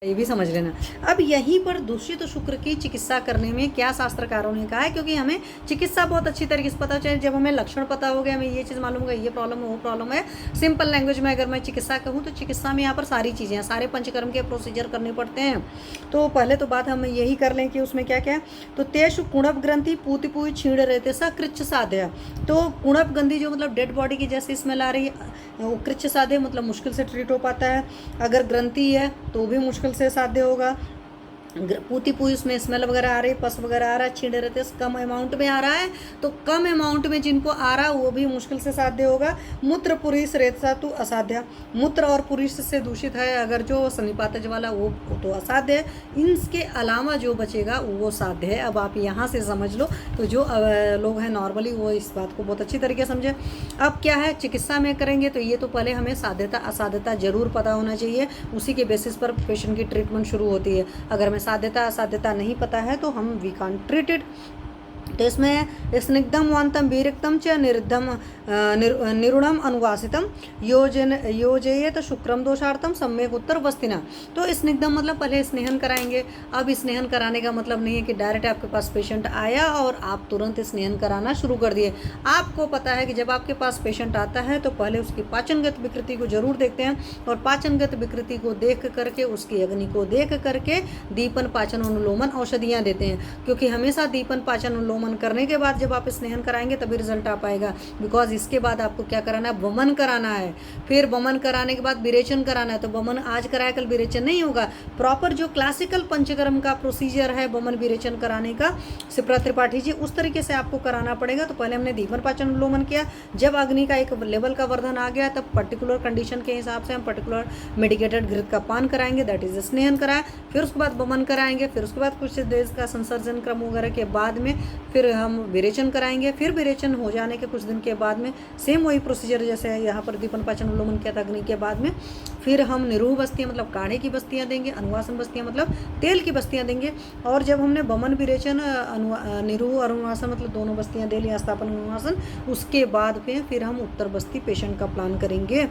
ये भी समझ लेना। अब यहीं पर दूषित शुक्र की चिकित्सा करने में क्या शास्त्रकारों ने कहा है, क्योंकि हमें चिकित्सा बहुत अच्छी तरीके से पता चले, जब हमें लक्षण पता हो गया, हमें ये चीज़ मालूम होगा, ये प्रॉब्लम है, वो प्रॉब्लम है। सिंपल लैंग्वेज में अगर मैं चिकित्सा कहूँ तो चिकित्सा में यहाँ पर सारी चीज़ें हैं, सारे पंचकर्म के प्रोसीजर करने पड़ते हैं। तो पहले तो बात हम यही कर लें कि उसमें क्या क्या है। तो तेषु कुणप ग्रंथि पूति पूई छीण रहते सा कृच्छ साध्य। तो कुणप ग्रंथि जो मतलब डेड बॉडी की जैसे स्मेल आ रही है, वो कृच्छ साध्य मतलब मुश्किल से ट्रीट हो पाता है। अगर ग्रंथि है तो भी मुश्किल से साध्य होगा। पूती पूई उसमें स्मेल वगैरह आ रही है, पस वगैरह आ रहा है, छींड़े रहते कम अमाउंट में आ रहा है, तो कम अमाउंट में जिनको आ रहा है वो भी मुश्किल से साध्य होगा। मूत्र पुरुष रेतसा तो असाध्य, मूत्र और पुरुष से दूषित है अगर जो सन्निपातज वाला वो तो असाध्य है। इनके अलावा जो बचेगा वो साध्य है। अब आप यहाँ से समझ लो, तो जो लोग हैं नॉर्मली वो इस बात को बहुत अच्छी तरीके से समझे। अब क्या है, चिकित्सा में करेंगे तो ये तो पहले हमें साध्यता असाध्यता जरूर पता होना चाहिए, उसी के बेसिस पर पेशेंट की ट्रीटमेंट शुरू होती है। अगर हमें साध्यता असाध्यता नहीं पता है तो हम वी कांट ट्रीट इट। तो इसमें स्निग्धम वांतम विरक्तम च निर्धम निरुणम अनुवासितम योजयेत शुक्रम दोषार्थम सम्यक उत्तर वस्तिना। तो स्निग्धम मतलब पहले स्नेहन कराएंगे। अब स्नेहन कराने का मतलब नहीं है कि डायरेक्ट आपके पास पेशेंट आया और आप तुरंत स्नेहन कराना शुरू कर दिए। आपको पता है कि जब आपके पास पेशेंट आता है तो पहले उसकी पाचनगत विकृति को जरूर देखते हैं, और पाचनगत विकृति को देख करके, उसकी अग्नि को देख करके दीपन पाचन अनुलोमन औषधियाँ देते हैं। क्योंकि हमेशा दीपन पाचन अनुलोमन करने के बाद जब आप स्नेहन कराएंगे तभी रिजल्ट आ पाएगा। बिकॉज इसके बाद आपको क्या कराना है, वमन कराना है। फिर वमन कराने के बाद विरेचन कराना है। तो वमन आज कराया कल विरेचन नहीं होगा। प्रॉपर जो क्लासिकल पंचकर्म का प्रोसीजर है वमन विरेचन कराने का, शिप्रा त्रिपाठी जी, उस तरीके से आपको कराना पड़ेगा। तो पहले हमने दीपन पाचन अनुलोमन किया, जब अग्नि का एक लेवल का वर्धन आ गया तब पर्टिकुलर कंडीशन के हिसाब से हम पर्टिकुलर मेडिकेटेड घृत का पान कराएंगे, दैट इज स्नेहन कराए। फिर उसके बाद वमन कराएंगे, फिर उसके बाद कुछ देश का संसर्जन क्रम वगैरह के बाद में फिर हम विरेचन कराएंगे। फिर विरेचन हो जाने के कुछ दिन के बाद में सेम वही प्रोसीजर जैसे यहाँ पर दीपन पाचन उल्लोमन किया था अग्नि के बाद में, फिर हम निरूह बस्तियाँ मतलब काढ़े की बस्तियाँ देंगे, अनुवासन बस्तियाँ मतलब तेल की बस्तियाँ देंगे। और जब हमने वमन विरेचन निरूह और अनुवासन मतलब दोनों बस्तियाँ दे लिया, स्थापन अनुवासन, उसके बाद फिर हम उत्तर बस्ती पेशेंट का प्लान करेंगे।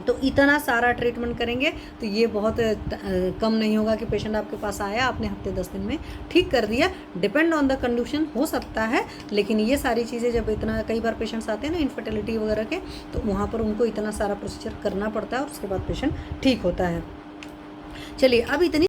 तो इतना सारा ट्रीटमेंट करेंगे तो ये बहुत कम नहीं होगा कि पेशेंट आपके पास आया, आपने हफ्ते 10 दिन में ठीक कर दिया। डिपेंड ऑन द कंडीशन हो सकता है, लेकिन ये सारी चीज़ें जब इतना कई बार पेशेंट्स आते हैं ना इनफर्टिलिटी वगैरह के, तो वहाँ पर उनको इतना सारा प्रोसीजर करना पड़ता है और उसके बाद पेशेंट ठीक होता है। चलिए अब इतनी